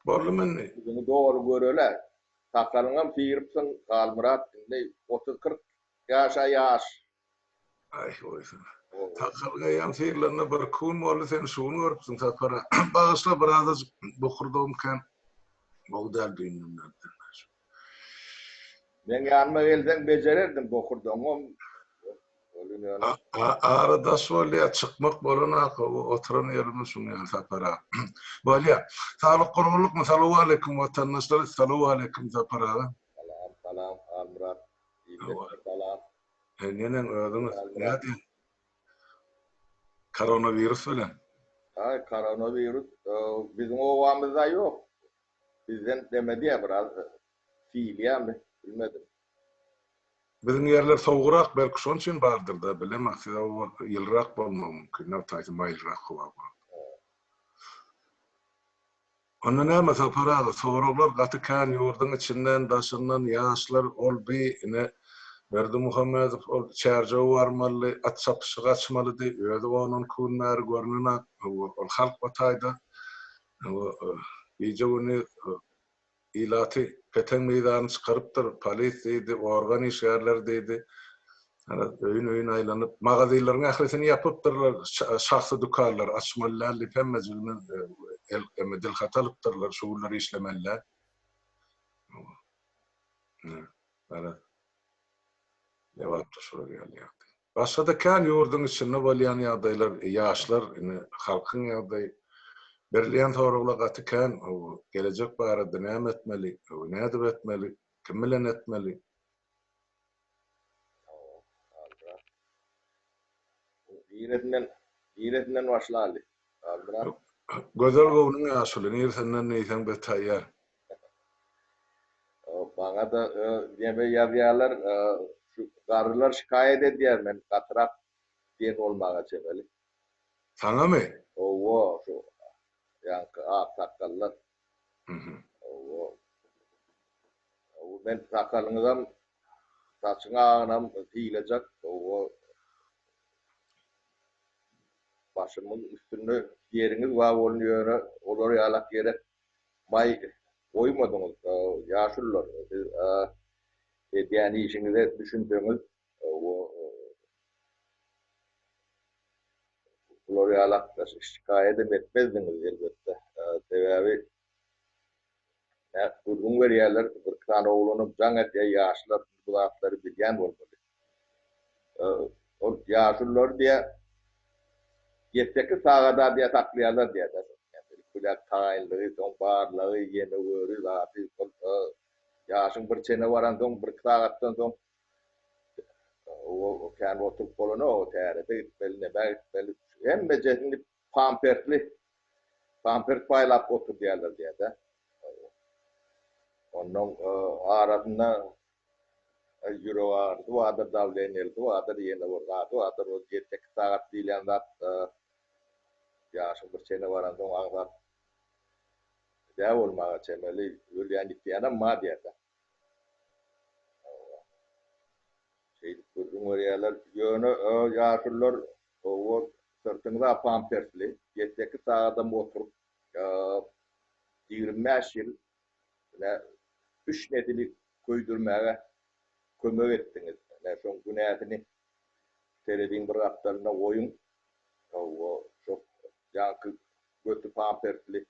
Bolly men Bunu doğru göröler. Takalınam fiiripsin kalmırat ne 30-40 yaşa yaş. ay oysa. Takalgayan fiirlerine bir kun bolly sen şunu görüpsün tapara. Bağışla biraz bokurdum kan. Bogdal bilmem. Men yanıma gelsen becerirdim bokurduğum. Ölünüyor. Arada söyle çıkmak bolana oturan yerine sunuyor tapara. Bolya. Sağlık kuruluk mu salamu aleyküm vatandaşlar salamu aleyküm tapara. Salam Almurat. Salam. Nenen ödünüz ne diyor? Koronavirüs öyle. Ay koronavirüs bizim ovamızda yok. Bizden demedi ya biraz fiiliye mi bilmedim. Bizim yerler soğurak belki şonun için vardır da bilemem. Size o yılrak olmam mümkün. Ne taytı mayılrak kova. Onun ne mesela paralı soğuruklar katı kan yurdun içinden daşından yaşlar ol bir ne Berdi Muhammed ol çerce varmalı at sapışı kaçmalı de öyle onun kunlar görününe ol halk batayda iyice onu ilati peten meydanı çıkarıptır polis deydi organ işyerler deydi. Öyn aylanıp mağazaların ahiretini yapıptırlar şahsı dukarlar açmalılar lipemmezilmen emedil hatalıptırlar şuurları işlemeller. Evet. Ne vardı şuraya geldi. Başka da kan yurdun içinde bolyan yağdaylar yaşlar halkın yağday berliyan toruğla katı kan gelecek barada ne etmeli ne edip etmeli kimle etmeli. İğretinden başladı. Almurat. Gözel govunun yaşlı neysen neysen be tayyar. Bana da deme yazıyalar şu karılar şikayet ediyor men katrak diyen olmağa çeveli. Sana mı? Owo şu yankı sakallar. Owo. Ben sakalınızdan saçına ağınam tiyilecek. Owo başımın üstünde yeriniz var oluyor. Olur yalak yere may koymadınız. Yaşlılar. Yani işinize düşündüğünüz o Floryalak da şikayet etmezdiniz elbette. Sebebi uzun veriyorlar, bir tane oğlunun can etiye yaşlılar, bu lafları bilgen olmalı. O yaşlılar diye yetteki sağada diye taklayalar diye. Kulak tayinleri, son bağırları, yeni vörü, zaten yaşın bir çene varan son, bir sağattan son o kendi oturup kolunu o teyarete beline belli hem becesini pampert paylap otur diyorlar diye de. Onun arasında euro vardı, o adır davlenirdi, o adır yeni vurgadı, o adır o yetek saat diyen zat yaşın bir çene varan son ağzat dev olmağa çemeli, ülyen ihtiyana ma diye de. Cumhuriyetler yönü yaşlılar o sırtında pampersli yetteki sağda oturup 25 yıl ne 3 netili koydurmaya kömür ettiniz. Ne son günahını televizyon bir haftalığına oyun o çok yankı götü pampersli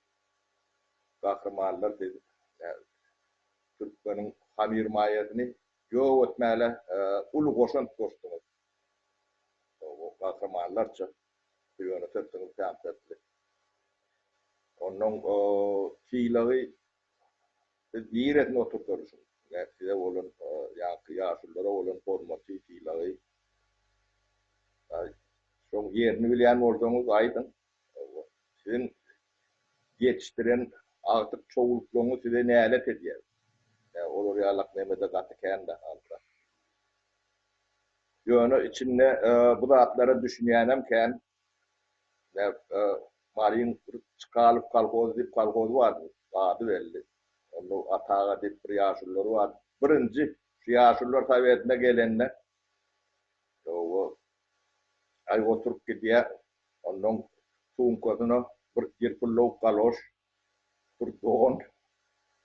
kahramanlar dedi. Türklerin hamir mayasını yok etmeyle ulu koşan koştunuz. O kahramanlarca bir yöne sırtınız pampersli. Onun fiilleri bir etne oturtursun. Size olan yaşlılara olan formatı fiilleri. Son yerini bilen olduğunuz aydın. Sizin yetiştiren artık çoğulukluğunu size ne alet ediyor. Olur yalak Mehmet'e katı kendi altta. Yönü içinde bu da atları düşünenem ken Marin çıkalıp kalkoz vardı. Adı belli. Onu atağa deyip bir yaşlıları vardı. Birinci şu yaşlılar tabi etme gelenler o ay oturup gidiyor. Onun tuğun kodunu bir pullu kaloş doğun.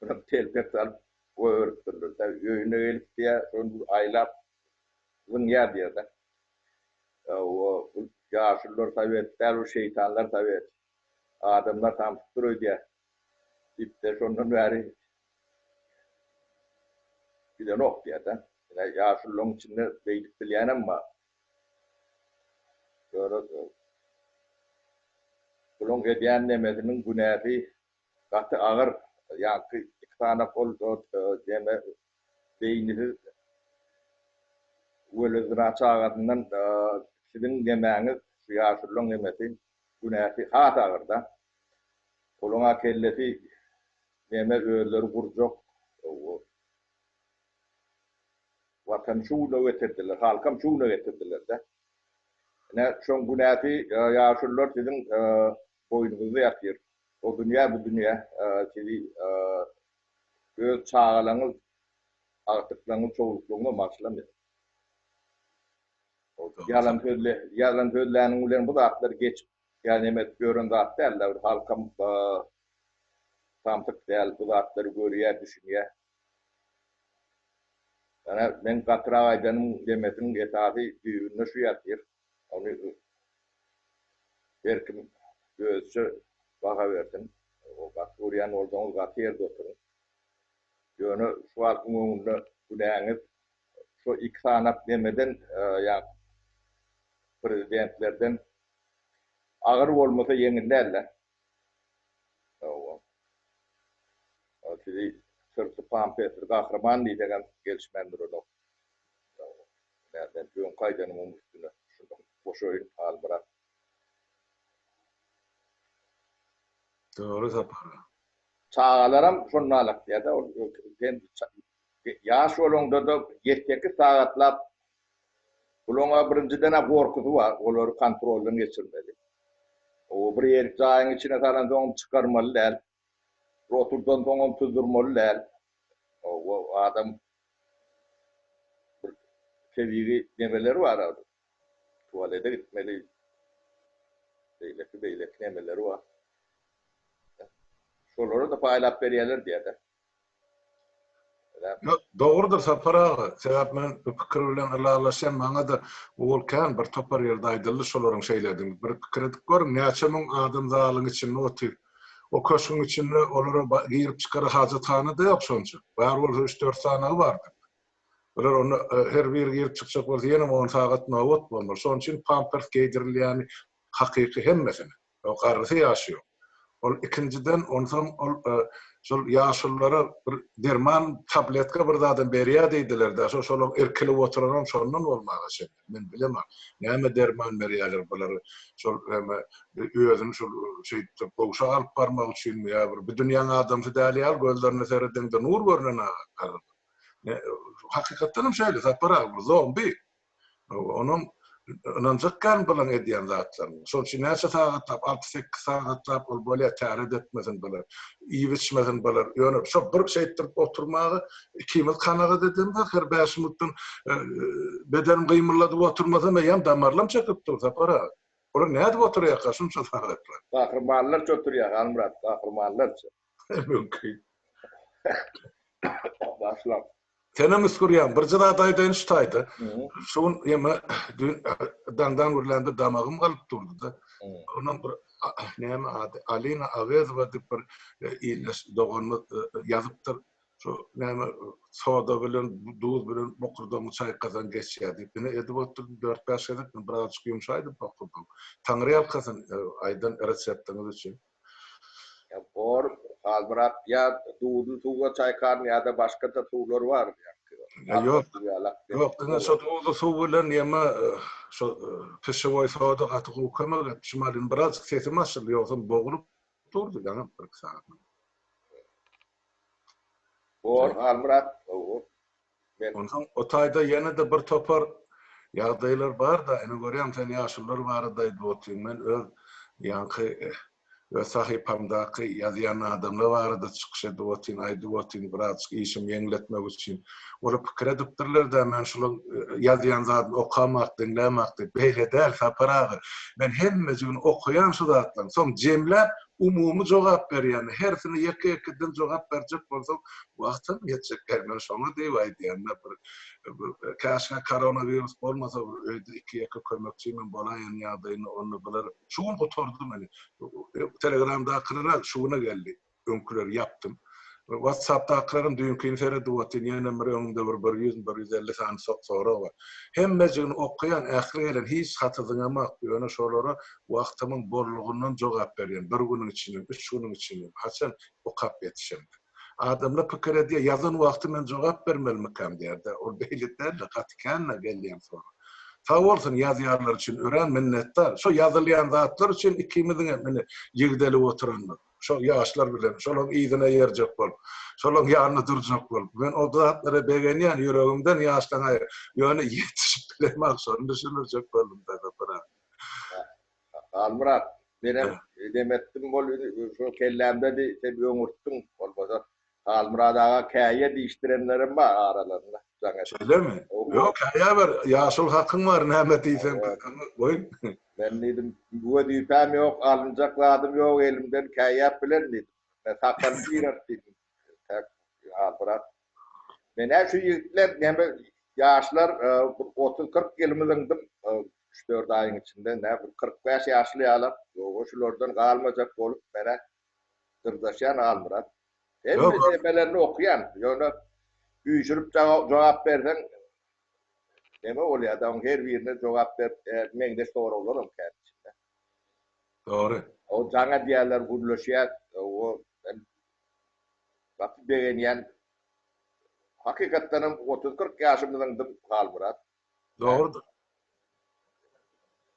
Bunu telpek alıp öğrettiler. Tabii öğüne gelip diye sonra aylap zınya diye de. O yaşlılar tabii ettiler, o şeytanlar tabii et. Adamlar tam tutturuyor diye. İpte sonundan beri bir de nok diye de. Yani yaşlıların içinde beylik bilen ama bunun ediyen nemesinin günahı katı ağır. Yani iki tane kol deme beyniniz öyle ziraat ağacından sizin demeniz yaşlıların nemesi günahı hat ağır da. Koluna kellesi neme öğeleri kuracak. Vatan şuğuna getirdiler, halkam şuğuna getirdiler de. Ne son günahı yaşlılar sizin boynunuzu yapıyor. O dünya bu dünya sizi göz çağlarınız artıklarınız çoğulukluğuna maçlamıyor. Yalan sözlerinin ulan bu da atları geç yani emet görün da at derler. Halkam tamtık değil bu da atları görüyor, düşünüyor. Yani ben katıra aydanın demesinin esası düğününe şu yatıyor. Onu herkim gözü baka versin. O Suriye'nin olduğunuz katı yerde oturun. Yani şu halkın önünde günahınız şu iki sanat demeden yani prezidentlerden ağır olmasa yenillerler. Sizi sırtı pampesir kahraman diyeceğim gelişmendir onu. Nereden düğün kaydanımın üstüne şundan boş oyun al bırak. Doğru sapar. Çağalaram şunna alak diye de yaş olanda da yetteki saatlap bulunga birinciden korkusu var. Onları kontrolden geçirmeli. O bir yer çayın içine saran son çıkarmalı değil. Roturdan sonra tuzdurmalı değil. O adam seviyeli demeleri var abi. Tuvalete gitmeli. Beylek demeleri var. Şoları da paylaşıp veriyorlar diye de. Doğrudur sapar ağa. Sebep men pikir bilen alaşan bana da ulkan bir topar yerde aydıllı şolaryň şeylerdim. Bir pikir edip görün näçe adam zalyň içinde otur. O köşkün içinde olara girip çıkara hajatxana da yok şonça. Bar bol 3-4 sanagy bardy. Olar onu her bir girip çıkacak bolsa ýene 10 sagat nawat bolmar. Şoň üçin pampers giydirilýän hakyky hemmesini. O garrysy ýaşýar. Ol ikinciden ondan şol yaşlılara bir derman tabletka bir zaten beriya deydiler de şol erkilip oturan şondan olmagy şey. Men bilemem. Näme derman beriyalar bular şol özüni şol şey boşa alıp barmak üçin ýa bir dünýäň adamsy dälýär gözlerine seredende nur görnen agar. Hakykatdan şeýle sapara zombi. Onun nanzakkan bilen edýän zatlar. Şol üçin näçe sagat, 6-8 sagat ol bolýa täret etmesen biler. Iýiçmesen biler. Ýöne şol bir şeýtir oturmagy 2 minut kanaga dedim de her 5 minutdan beden gymyladyp oturmasam ýa damarlam çekip dursa para. Olar näde oturýar şunça sagatlar. Kahramanlar oturýar, Almurat, kahramanlar. Mümkin. Başlam. Tenem iskuryan, bir jada daýdan şutaýdy. Şun ýeme dandan gürlende damagym galyp durdy da. Ondan bir näme ady Alina Avezova diýip bir ýylyş doganmy ýazypdyr. Şu näme soda bilen duz bilen bokurdam çay kazan geçýär diýip ene edip oturdy 4-5 edip biraz ýumşaýdy bokurdam. Taňry ýalkasyn aýdan reseptiniz üçin. Ya bor Almurat ya dudu suwa çaykar ya da başka da sular var ya. Yok. Yok, şu dudu suw bilen ýeme şu pişiwoy soda gatygy ukamaga şumalyn biraz sesim açyldy ýogsa bogurup durdy ýa-ni bir saat. Bor Almurat ondan o taýda ýene de bir topar ýagdaýlar bar da ene görýän sen ýaşlylar barda diýip men öz ýanky ve sahipamdaky ýazýan adamlar barada çykyş edip otyň, aýdyp otyň biraz işim ýeňletmek üçin. Olar pikir edipdirler de men şol ýazýan zadyny okamak, dinlemek beýle däl saparagy. Men hemme gün okuyan şu zatlaryň soň jemläp umumy jogap berýän, hersine ýeke-ýekeden jogap berjek bolsam, wagtym ýetjekler. Men şoňa diýip aýdýan, bir käşke koronavirus bolmasa, öýde 2-2 kömekçi men bolaýan ýagdaýyny onu biler. Şuň gotordy meni. Telegramda akyrra şuna geldi. Öňküler yaptım. WhatsApp'ta akırarım dünkü infere duvatın yana bir önünde bir 100-150 tane soru var. Hem mecini okuyan, ahire gelen hiç hatıdığıma öne sorulara vaktimin borluğundan cevap veriyorum. Bir günün içinde, 3 günün içinde. Haçan o kap yetişemdi. Adamla pikir ediyor, yazın vakti ben cevap vermeli mikam derdi. O beyliklerle katikanla geliyen soru. Ta olsun yazıyarlar için öğren minnettar. Şu yazılayan zatlar için ikimizin yigdeli oturanlar. Şu yaşlar bilen, şolong iyidine yerjek bol. Şolong yanına durjak bol. Ben o zatlara begenýän yüregimden yaştan aýr. Ýöne ýetişip bilemek sorun düşünürjek boldum da bana. Almurat, benim demetdim bol şu kellemde de sen öňürtdüň bolmasa Almurat aga käýe diýişdirenlerim bar aralarynda. Şöyle mi? Yok, ya var. Yaşıl hakkın var. Näme diýsem. Boyun. Ben dedim, bu diýpem yok, alınjak ladym yok elimden käýäp bilen dedim. Ben sakal biýret dedim. Almurat. Men şu ýigitler, näme ýaşlar 30-40 ýylmyzyňdym 3-4 aýyň içinde, näme 45 ýaşly ýalar, şolardan galmajak bolup mene dyrdaşan Almurat. Hem meselelerini okuyan, ýöne üýşürip jogap bersen, näme bolýar adam her birine jogap berip, meňde soru bolarym käçinde. Doğru. O jaňa diýerler gurulşýar, o wagt begenýän hakykatdan 30-40 ýaşymyzyňdym Almurat. Doğrudur.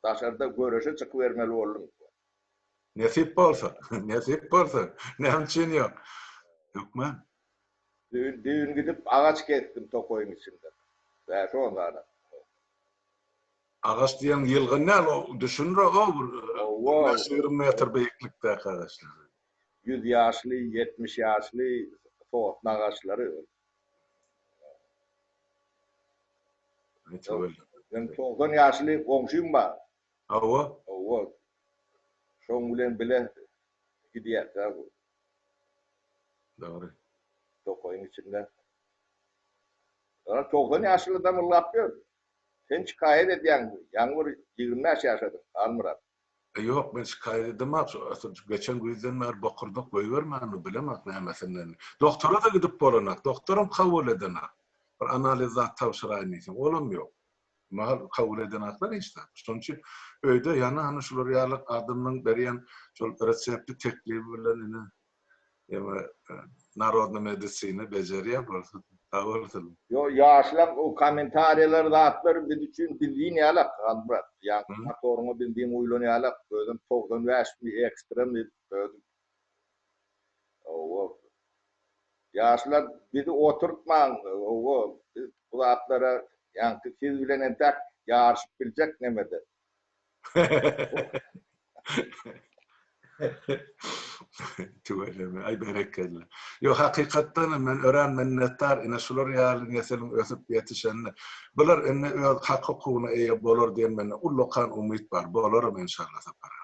Daşarda görüşe çykyp bermeli boldum. Nesip bolsa, nesip bolsa. Näçin ýok. Ýokma. Düğün gidip ağaç kestim tokoyun içinde. Ve sonra Ağaç diýen ýylgy näl o düşünür o 20 metr beýiklikde ağaçlar. 100 yaşlı, 70 yaşlı soğuk ağaçları. Ben 90 yaşlı komşum var. Awa. Şoň bilen bile gidiýär. Doğru. Tokoyun içinde. 90 yaşlı adam laf ýör. Sen şikayet edýän, ýaňyr 20 ýaşady, Almurat. Yok, ben şikayet edemem. Geçen günden beri bakırdık, koyuvermem, bilemek nämesinden. Doktora da gidip bolanak, doktorum kabul edenak. Bir analizat tavşıraýyn için, olam yok. Mal kabul edenaklar işte. Şoň üçin öýde ýana hani şular ýalyk adamyň berýän şol resepti teklibi bilen narodna medisina bejerýär bolsa. Doğrudur. Yo yaşlar o komentaryalar da atlar biz için bildiğin yalak Almurat. Yani motorunu bildiğin uylun yalak. Özüm 95 mi ekstrem özüm. O yaşlar bizi oturtman. O bu atlara yani siz bilen entek yarışıp bilecek nemede. Tüveleme, ay berekelle. Yo hakykatdan men ören minnettar ine şular ýaly neselim ösüp ýetişenne. Bular enne öz hak hukugyna eýe bolar diýen men ullukan umyt bar. Bolaram inşallah tapara.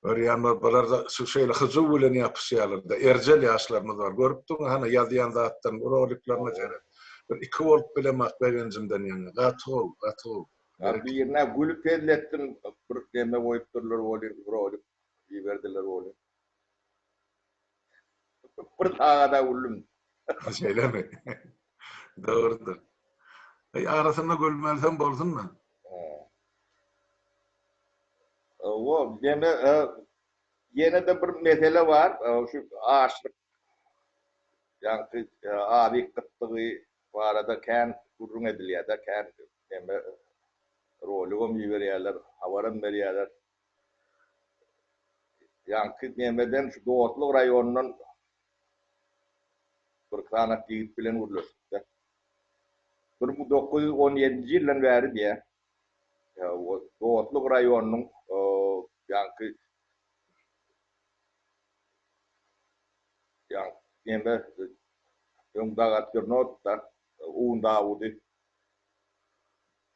Öýänler bular da şu şeýle hyzyw bilen ýapyşýarlar da erjel ýaşlarymyz bar. Görüpdiň hana ýazýan zatdan roliklerine jere. Bir 2 volt bilemek begenjimden ýa-ni. Gatyw. Bir yerine gülüp ellettim. Bir deme koyup durlar oluyor. İyi verdiler oluyor. Bir tağada ullum. Şeýle mi? Doğrudur. Arasında gülmelsen bolsun mu? O deme yine de bir mesele var. Şu ağaçlık yani abi kıtlığı bu arada kän gurrun edilýär da kän deme rolügüm ýiberýärler, habarym berýärler. Ýanky nemeden şu Doğutluk raýonynyň bir kanak ýigit bilen urlaşdy. 1917 ýyldan bäri diýe. Doğutluk raýonynyň ýanky neme Öňdagat Gürnotda Uğundavudy.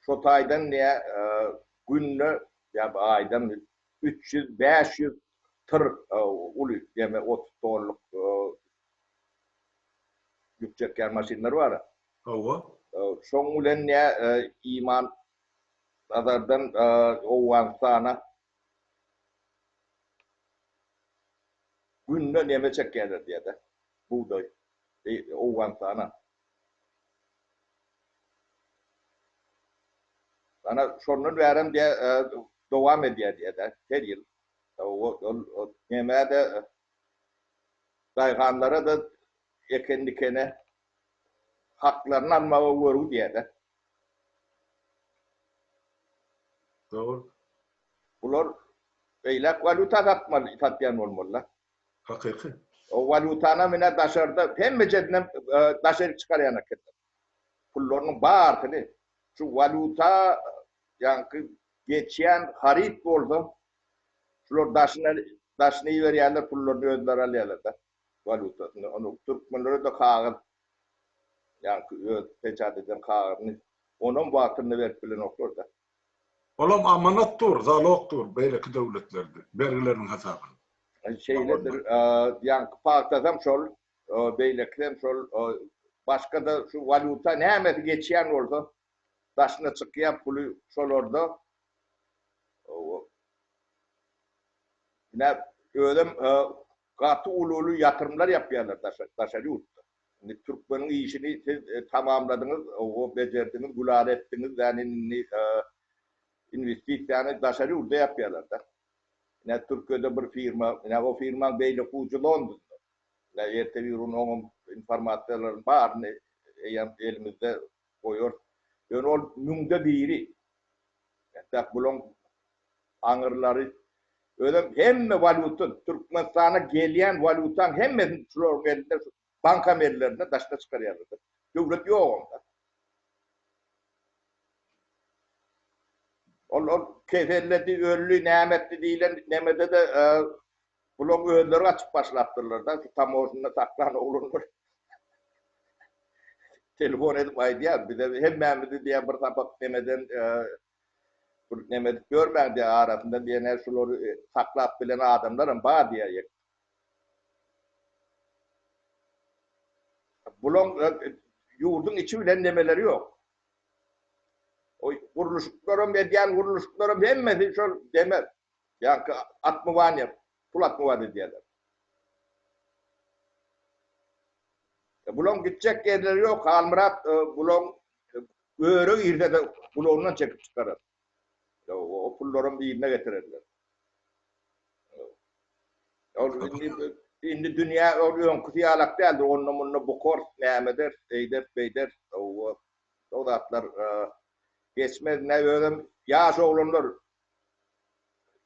Şo taýdan ne günne ýa-da aýdan 300-500 tır ulu deme 30 tonluk yük çeken maşinler var. Hawa. Şoň bilen ne iman adardan owan sana günde neme çekerler diye de buğday owan sana. Ana şonun verem diye devam ediyor diye de her yıl. O neme de dayganlara da ekendikene haklarını almaya vurgu diye de. Doğru. Bular eylek valuta satyan olmalı. Hakiki. O valutana mine daşarda hem mecedine daşarı çıkarayan hakikaten. Pullarının bağırtını. Şu valuta yankı geçen harit oldu. Şular daşını veriyorlar, pullarını ödüler alıyorlar da. Valutasını. Onu Türkmenlere de kağıt. Yankı peçat eden kağıtını. Onun vaktini verip bilen okur da. Olam amanattur, zaloktur, beyleki devletlerde, bergilerin hesabını. Şeyledir, yankı paktasam şol, beyleklem şol, başka da şu valuta ne hemeti geçen oldu. Daşına çıkıya pulu şol orada. Yine öyle katı ululu yatırımlar yapıyorlar daşarı yurtta. Türkmen'in işini tamamladınız, o becerdiniz, gular ettiniz, yani investisyonu daşarı yurtta yapıyorlar da. Yine Türkiye'de bir firma, yine o firma beyle kucu London'da. Yine ertevirun onun informatörlerin bağırını elimizde koyuyor. Yani o mümde biri. Yani bulun anırları öyle hem valuta, Türkmenistan'a gelen valutan hem de banka verilerine daşına çıkarıyorlar. Devlet yok onda. O kefelledi, ölü, nimetli değil, nemede de bulun öğünleri açıp başlattırlar da. Tam orasında saklan olunur. Telefon edip aydı ya. Bir de hem Mehmet'i diye bir tabak nemeden Mehmet görmedi arasında diye ne şuları saklat bilen adamların bağ diye. Bulun yurdun içi bilen demeleri yok. O kuruluşlarım ve diğer kuruluşlarım hemmesi şöyle demez. Yani atmıvan yap, pul atmıvan diyorlar. Bulun gidecek yerleri yok. Halmurat bulun öğre irde de bulundan çekip çıkarır. O pulların bir yerine getirirler. Şimdi dünya oluyor, kutiyalak değildir. Onunla bu kors neymedir, eyder, beyder. O da atlar geçmez ne öyle yaş oğlanlar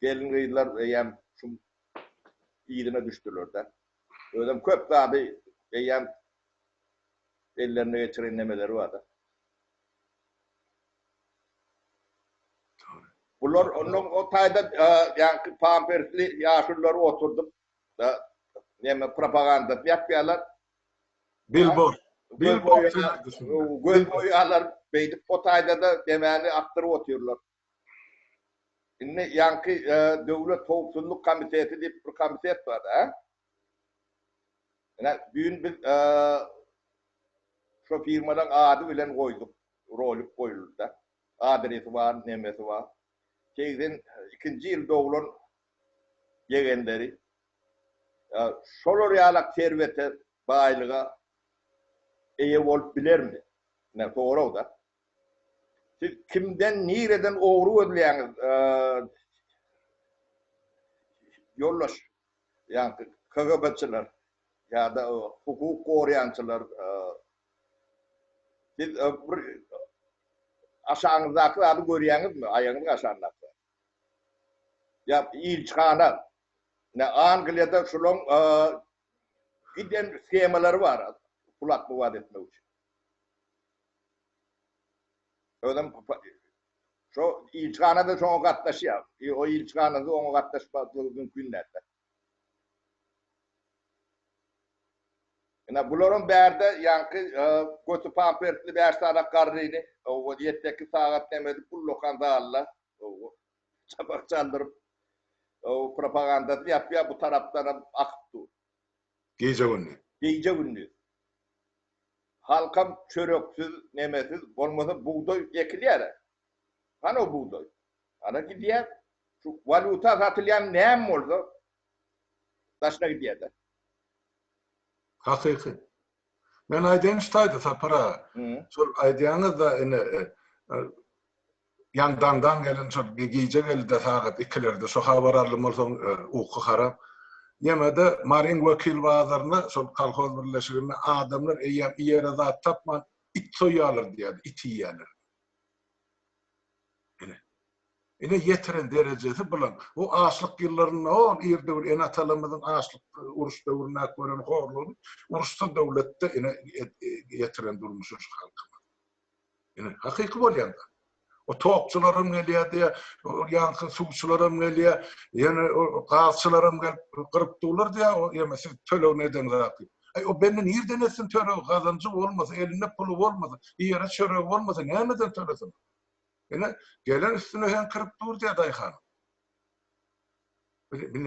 gelin kıyılar yem şu iyiliğine düştüler de. Öyle köp daha bir yem ellerine geçiren nemeleri vardı. Bunlar onun o tayda yani pampersli yaşlıları oturdum da neme propaganda yapıyorlar. Billboard. Göz boyalar beydip o tayda da demeni aktarıp oturuyorlar. Şimdi yankı devlet topluluk komitesi diye bir komitet var da. Yani büyün bir şu firmadan adı bilen koyduk. Rolü koyuldu da. Adresi var, nemesi var. Şeyden ikinci yıl doğulan yeğenleri şolor yalak servete baylığa eye olup bilir mi? Ne doğru o da. Siz kimden, nereden oğru ödüleyen yollaş, yani KGB'çiler ya da hukuk koruyançılar siz aşağınızdaki adı görüyorsunuz mu? Ayağınız aşağınızda. Ya ilçhana, ne Angliya'da şunun giden skemaları var. Kulak muvat etmek için. Öyle şu ilçhanada şu katlaşıyor. O ilçhanada onu katlaşmak mümkün değil. Yani bunların berde yankı kötü pampertli bir sarak karrını o yetteki saat demedi bu lokanda Allah çabuk çaldırıp o propagandası yapıyor bu taraflara aktı. Gece günü. Gece gündüz. Halkam çöröksüz, nemesiz, olmasa buğday ekiliyor. Hani o buğday? Hani gidiyor, şu valuta satılayan neyem oldu? Taşına gidiyor da. Hakiki. Men aýdýan ştaýda tapara. Hı. Şol aýdýanyz da ene ýandandan gelen şol gije geldi sagat 2-lerde şu habar alymyň uky harap. Ýemede Marin Wekil bazaryna şol kolhoz birleşigine adamlar eýem ýere zat tapman it soýalar diýär, it ýýärler. Ene yetiren derecesi bulan. O açlık yıllarında o irde en atalarımızın açlık uruş dövrüne gören horluğunu uruşta devlette ene yetiren durmuşuz halkıma. Ene hakiki bolýanda. O topçularım geliyor diye, o yankı suçularım geliyor, yani o gazçılarım gelip kırıp dururlar diye, o yemesi tölev neden rakip. O benden nereden etsin tölev kazancı olmasa, elinde pulu olmasa, yere çörev olmasa, neden tölesin? Yani gelen üstüne hem kırıp dur diye dayıhan. Ben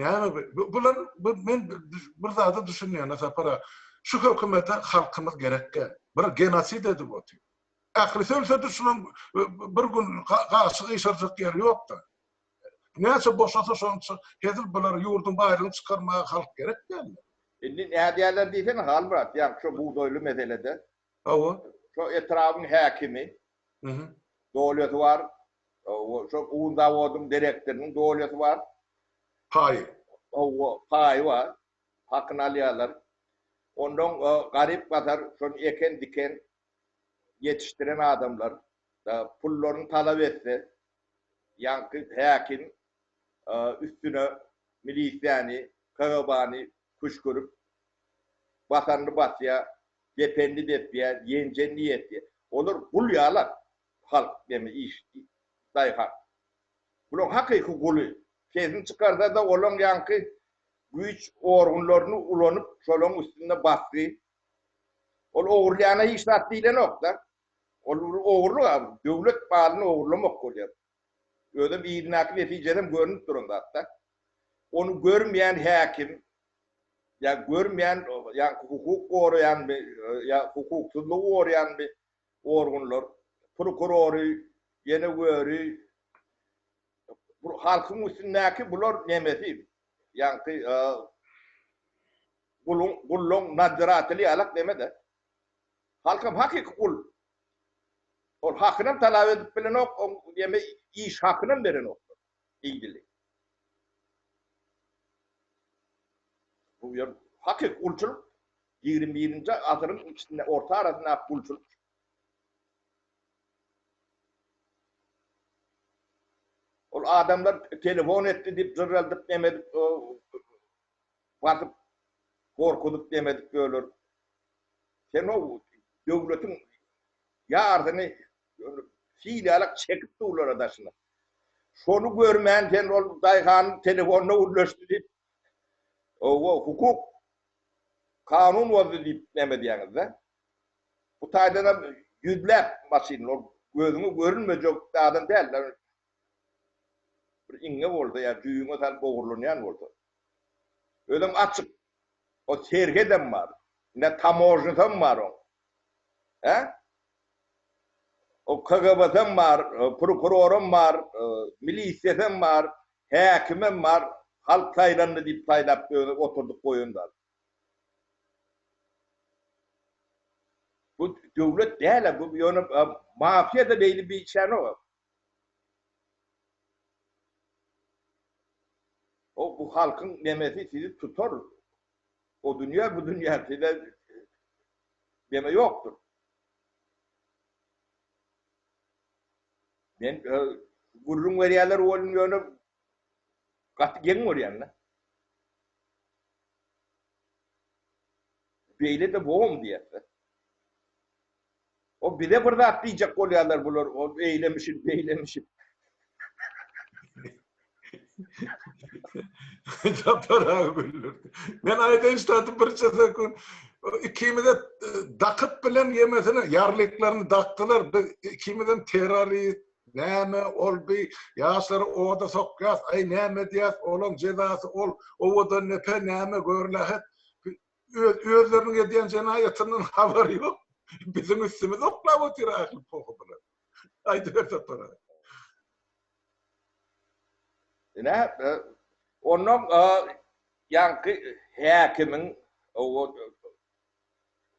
burada da düşünüyorum. Mesela şu hükümete halkımız gerekken. Bir genosid edip otuyor. Aklı söylese düşünün bir gün karşı işarcık yeri yok da. Neyse boşata sonuçta hedil bunları yurdun bayrını çıkarmaya halk gerekken. Ne diyorlar diysen hal bırak. Yani şu buğdaylı meselede. O. Şu etrafın hakimi. Devleti var. Şu un zavodun direktörünün devleti var. Payı. O payı var. Hakkını alıyorlar. Ondan garip kadar son eken diken yetiştiren adamlar pullarını talep etse yankı hakim üstüne milisyani, karabani kuşkurup vatanını basya, cepenli depiye, yencenli yetiye. Olur bul yağlar. Halk demi iş dayıhan. Bunun hakiki kulu. Kesin çıkarsa da olan yankı güç orgunlarını ulanıp şolun üstünde bastı. Ol oğurlayana hiç tatlıyle nokta. Ol oğurlu abi. Devlet malını oğurlamak oluyor. Öyle bir iğnaki neticeden görünüp durumda hatta. Onu görmeyen hakim, ya görmeyen, ya hukuk koruyan bir, ya hukuksuzluğu koruyan bir orgunlar, prokuroru, yeni görü, halkın üstündeki bunlar nemesi. Yani kulun nadiratılı alak deme de. Halkım hakiki kul. O hakkının talep edip bilen o yeme iş hakkının veren o. İlgili. Bu yer hakiki kulçuluk 21. asırın içinde orta arasında kulçuluk. O adamlar telefon etti deyip zırraldık demedik, basıp korkudup demedik böyle. Sen o devletin yardını fiilarak çekip dururlar adasını. Şonu görmeyen sen o dayıhanın telefonuna ulaştı deyip o hukuk kanun vazı deyip demediğiniz de. Bu taydana yüzler masin, o gözünü görünmeyecek adam değiller. Bir inge oldu ya, düğüne sal boğurlunayan oldu. Öyle açık. O sergeden var. Ne tamojnatan var o. He? O KGB'den var, prokurorum var, milisiyeden var, hakimim var. Halk sayılarını deyip saylap oturduk koyunlar. Bu devlet değil, bu yani, mafya da değil bir şey o. Bu halkın memesi sizi tutar. O dünya bu dünya size deme yoktur. Ben gururun veriyorlar o yönü katı gelin oraya. Beyle de boğum diye. O bir de burada atlayacak oluyorlar bunlar. O eylemişim, beylemişim. Yapara bilirdi. Ben aydan istadım bir çesekun. İkimide dakıp bilen yemesine yarlıklarını daktılar. İkimiden terörist, Näme ol bir yaşları oda sokýas, ay näme diýäs, olan cezasy ol, owadan nepe näme görlähet. Özleriniň edýän jenaýatynyň habary ýok. Bizim üstümiz oklap otyrar poku bilen. Aýdy berse para. Ne? Onun yankı häkimin o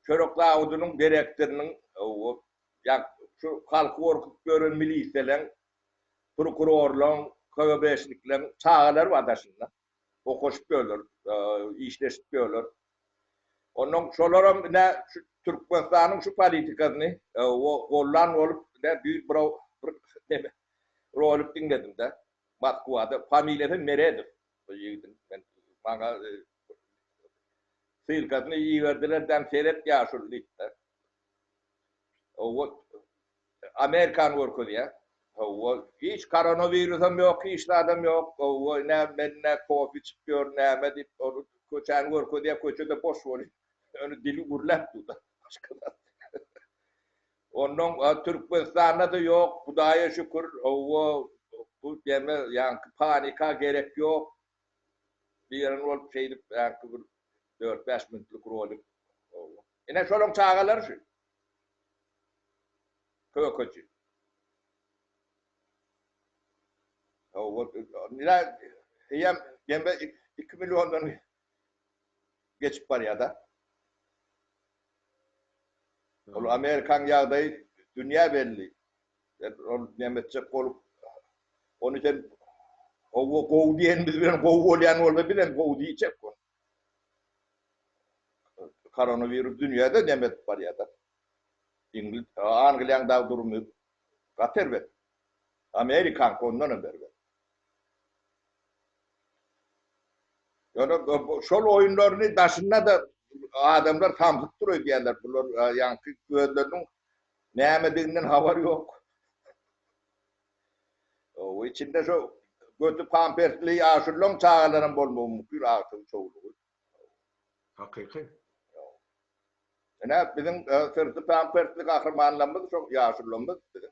çöröklawdynyň direktorinin o yak şu halky orkup gören milisiýeleň, prokurorlaryň, KGB'şliklerin çağalar wadaşynda. Okuşup görler, işleşip görler. Onun şolaram ne şu Türkmenistanyň şu politikasyny gollan bolup ne büyük bir rolup dinledim de. Moskvada familiýasy Meredov. Ben bana sylkasyny ýiberdiler dem seret ýaşurlykda. O Amerikan workudya. O hiç koronavirusam yok, hiç adam yok. O ne covid çıkıyor, ne dip onu köçen workudya köçede boş bolup. Onu dili gurlap tutdu. Başkalar. Onun Türkmenistan'da da yok. Hudaýa şükür. O bu deme yankı panika gerek yok. Bir yerin olup şeydi yankı 4-5 minutlik rolü. Yine şolun çağalar şu. Kököçü. Nila yembe 2 milyondan geçip var ya da. O Amerikan yağdayı dünya belli. Onu yemetecek olup onu için o gov diyen biz bilen gov olyan olma bilen gov diyecek o. Koronavirüs dünyada demet var ya da. Angliyan da durumu kater ver. Amerikan konudan ver. Yani şol oyunlarını daşına da adamlar tamtık duruyor diyorlar. Bunlar yankı gözlerinin nämediğinden haberi yok. O içinde şu götü pampersli yaşırlığın çağaların bolmamış bir artık çoğuluğu. Hakiki. Yani bizim sırtı pampersli kahramanlarımız çok yaşırlığımız bizim.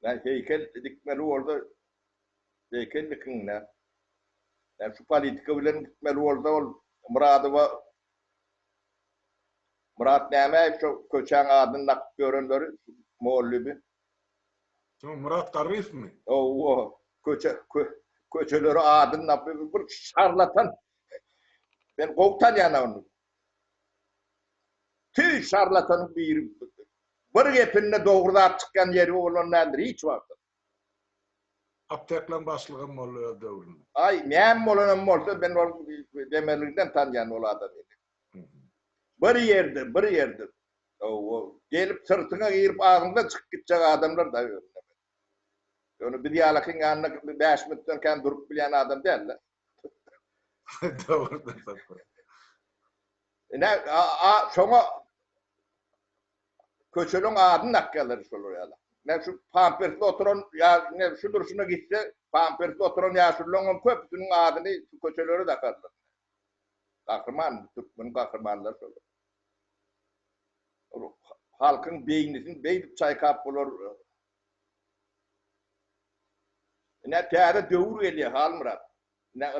Yani heykel dikmeli orada heykel dikinler. Yani şu politika bilen gitmeli orada ol Murat näme şu köçen adını nakıp görenleri muallibi. Murat Garif mi? O köçeleri adını nakıp bir şarlatan. Ben kovtan yana onu. Tüy şarlatanın bir gepinle doğruda çıkan yeri olanlardır hiç vardı. Apteklan başlığım oluyor dövründe. Ay näme bolanam bolsa ben o demelerinden tanıyan ol adam. Bir yerde. O gelip sırtına girip ağzında çıkıp gidecek adamlar da öyle. Onu bir diyalakın yanına 5 minuttan kan durup bilen adam değiller. Doğru. Ne şoňa köçelüň adyn nakkalar şolur ýa-da. Ne şu pampersli oturan ya ne şu duruşuna gitse pampersli oturan ýaşurlyň köpüsiniň adyny şu köçelere takarlar. Kahraman, Türkmen kahramanlar şolur. Halkyň beýnisin beýdip çaýkap bolar. Ne täze döwür gelýär halmırat. Ne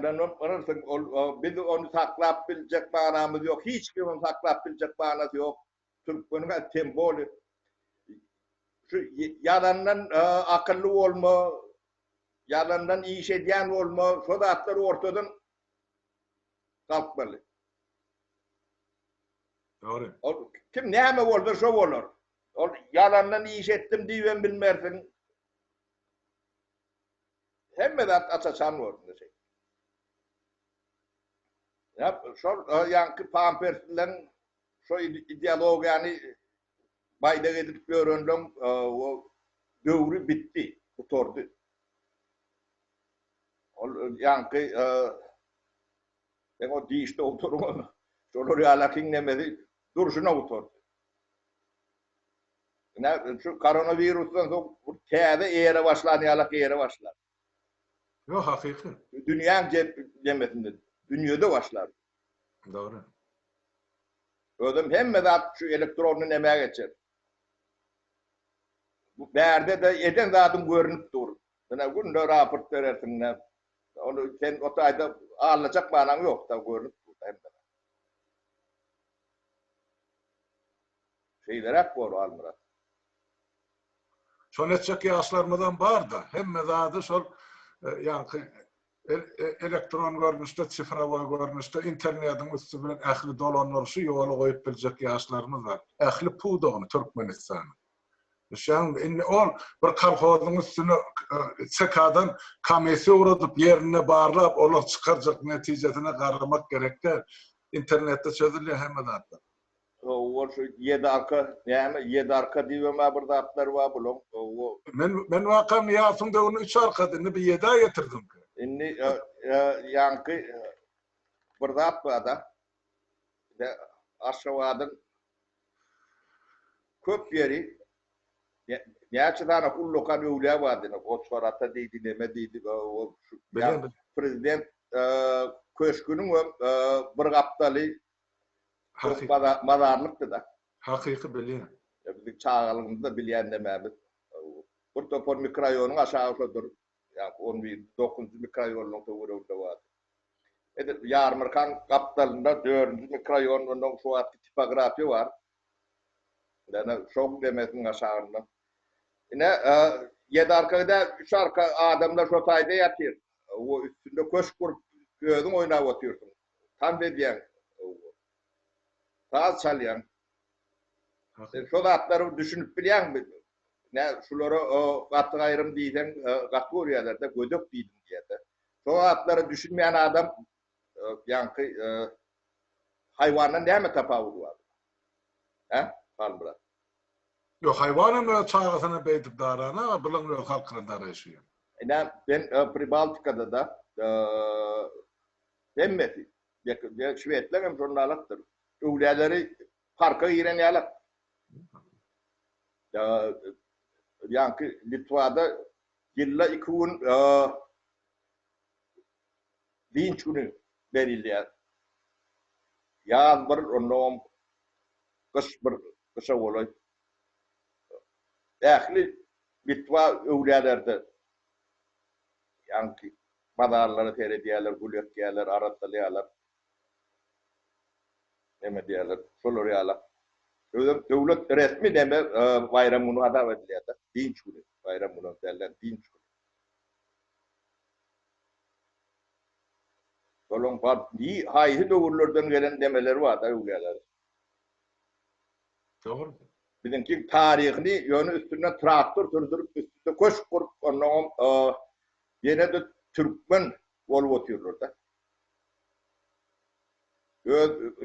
biz onu saklap bilecek manamız yok. Hiç kimse saklap bilecek manası yok. Türkmen'in sembolü. Şu yalandan akıllı olma, yalandan iş ediyen olma, sodatları ortadan kalkmalı. Doğru. Kim näme bolsa şo bolar. Yalandan iş ettim diýen bilmersin. Hemme de atasan var. Ya şol yankı pamperslerin şu ideologiýany bayda edip görendüm o döwrü bitti, utordu. Ol yankı ben o diýişde oturum. Şolar ýalakyň nemedi duruşuna utordu. Ne şu koronavirusdan soň bu täze ere başlany ýalaky ere başlar. Yok hakiki. Dünýäň cemiyetinde, dünýede başlar. Doğru. Ödüm hemme zat şu elektronu näme geçer. Bu berde de eden zaten görünüp dur. Bana günde raport verirsin ne. Onu sen o ayda alacak manan yok da görünüp dur. Şeyler hep var Almırat. Son etcek yaşlarmadan var da hem mezadı sol yani elektron görünüşte, sifravi görünüşte, internetin üstü bilen ähli dolanırşı yolu koyup bilecek yaşlarımız var. Ähli Pudoğunu, Türkmenistan'ı. Şan inni ol bir kolxozun üstüne çekadan kamesi uğradıp yerine bağırıp ola çıkaracak neticesine qaramak gerekler. İnternette çözülüyor hemen hatta. O şu 7 arka yani 7 arka diýme bir zatlar var bulun. O Men wakam ýasynda onu 3 arkadını bir 7 getirdim. inni yankı bir zat var da. De aşawadan köp yeri Näçe kullukan öwle bardy. O sorata diýdi, neme diýdi, o prezident köşkünün bir gapdaly mazarlykdy da. Hakyky bilýän. Bizim çağalygymyzda bilýän demämiz. Bir topor mikroraýonyň aşagydyr. Ýa 11-9 mikroraýonyň töwerinde bar. Edip Ýarmyrkan gapdalynda 4-nji mikroraýonyň şu wagtky tipografiýa bar. Dana şok demesiň aşagynda. Ine Yedarkada 3 arka adamlar şu taýda ýatyr. O üstünde köş kurup gözüň oýnap otyrdyň. Tam bedýän. Taýs çalýan. Şu zatlary düşünüp bilýänmi? Ne şulary gatly aýrym diýsen, kategoriýalarda gödök diýdim diýdi. Şu zatlary düşünmeýän adam ýanky haýwandan näme tapawudy bar? Almırat. Yok hayvanın böyle çağrısına beytip darana, bulan böyle halkına daraşıyor. Ben Pribaltika'da da demmeti. Şvedler hem jurnalıktır. Övleleri parka giren yalak. Yankı Litva'da yılla 2 gün dinç günü verildi. Yaz bir onum kış bir kışa olay. Ähli Litva övlelerde yankı pazarlara terediýärler, gulyak diýerler, aratdalýarlar. Neme diýerler, şolar ýalar. Döwlet resmi deme bayramagyny adap edilýär. Dinç günü, bayramagyny derler, dinç günü. Şolong bar di haýhy döwürlerden gelen demeler bar da övleler. Doğru. Bizimki tarihini yönü üstüne traktör sürdürüp üstünde köş kurup onun yine de Türkmen olup oturuyor da.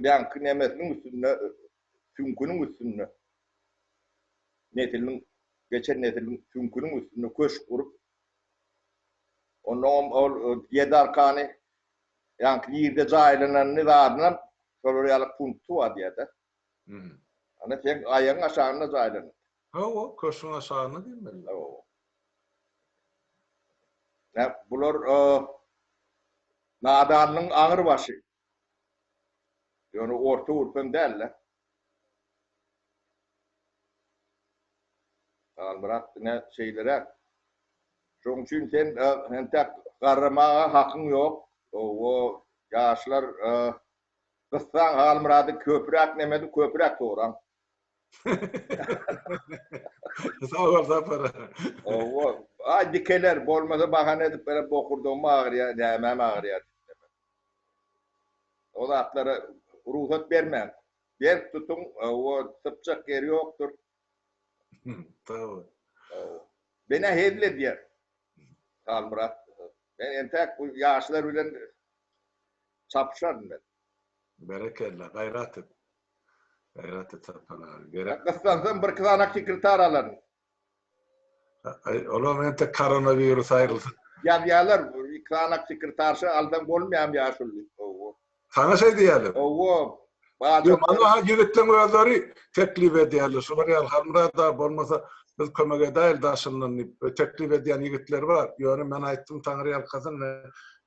Yankı nemesinin üstüne, sünkünün üstüne, geçen netilin sünkünün üstüne köş kurup onun 7 arkanı yankı yerde cahilinden nizadından soruyalık punktu var diye de. Hani sen ayağın aşağına zaylanır. O köşkün aşağına değil mi? Bular nadanlığın ağır başı. Yani orta urpen derler. Almırat ne şeylere. Şunun için sen tek karamağa hakkın yok. O yaşlar kıssan Almırat'ı köprek nemedi köprek doğuran. Sağ ol Zafer. Ay dikeler bolmasa bahane edip böyle bokurduğum ağrıya, demem ağrıya. O da atlara ruhsat vermem. Bir tutun, o sıpçak yeri yoktur. Tamam. Beni hevle diye. Almırat. Ben entek bu yaşlar bilen çapışardım ben. Berekellah, gayret et. Gayret et Zafer. Kıstansın bir kızanak sekreter alın. Oğlum ente koronavirüs ayrıldı. Yadyarlar kızanak sekreterşi aldan bolmayan yaşlı. Sana şey diyelim. Ama yürütlen özleri teklif ediyorlar. Şuraya Almırat'da olmasa biz kömek edeyim daşından teklif ediyen yigitler var. Yani ben aytdım Tanrı halkasın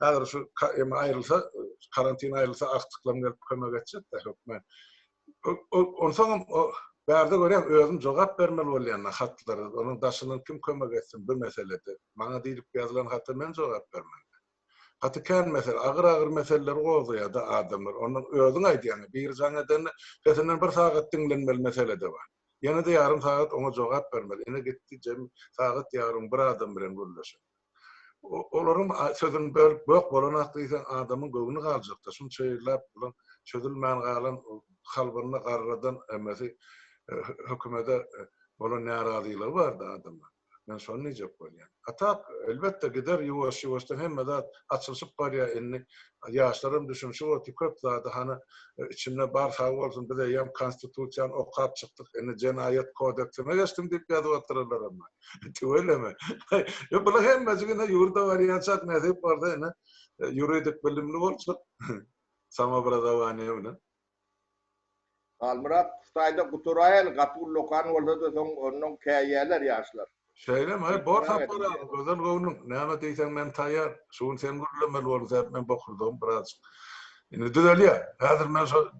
eğer şu ayrılsa, karantina ayrılsa aktıklarına kömek edecek de yok ben. Ondan Bärde görýän özüm jogap bermeli bolýan hatlara, onuň daşynyň kim kömek etsin bu meselede. Maňa diýip ýazylan hatda men jogap bermeli. Hatta kän mesele, agyr meseleler goýýar da adamlar. Onuň özüň aýdýany bir jaňadan kesenden bir sagat dinlenmeli mesele de bar. Ýene de yarım sagat ona jogap bermeli. Ene gitdi jem sagat yarım bir adam bilen görüşür. Olaryň sözüni bölüp bök bolan akdysan adamyň göwüni galjak da şunu çeýirläp bilen çözülmän galan halbyny garradan emesi hökümete bolan närazylygy bar da adamlar. Men şonu näjek bolýan. Atak elbetde gider ýuwaş-ýuwaşdan hemme açylyp barýar inni ýaşlarym düşünşi boldy köp zady hany içinde bar sag bolsun bize ýam konstitusiýany okap çykdyk inni jenaýat kodeksine geçdim diýip ýazyp oturarlar amma. Töweleme. Yo bular hemmesine ýurda barýançak näzip barda ene ýuridik bilimli bolsa samobrazowaniýa bilen. Almurat Stayda Guturayel Gatul Lokan bolsa da soň onuň käýýärler ýaşlar. Şeýle mi? Bor tapara, gözel gownuň. Näme diýsen men taýýar. Şuň sen gürlemeli bolsa men bokurdum biraz. Indi düzelýär. Häzir men şo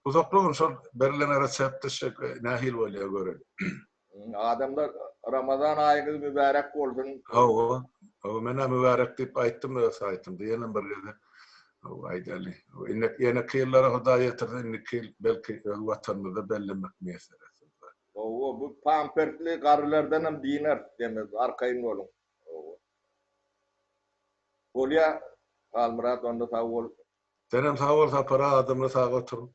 uzaklygym şol berilen reseptde nähil bolýar göreli. Adamlar Ramazan aýyny mübarek bolsun. O mena mübarek diýip aýtdym da saýtymda ýene bir gede. O aýdaly. Ýene kyllara Hudaý ýetirdi, indi kyl belki watanymyzda bellemek meselesi. Bu pampertli garlardan hem diner demez arkayın olun. Bolya Almurat onda sağ ol. Senem sağ ol para adamla sağ otur.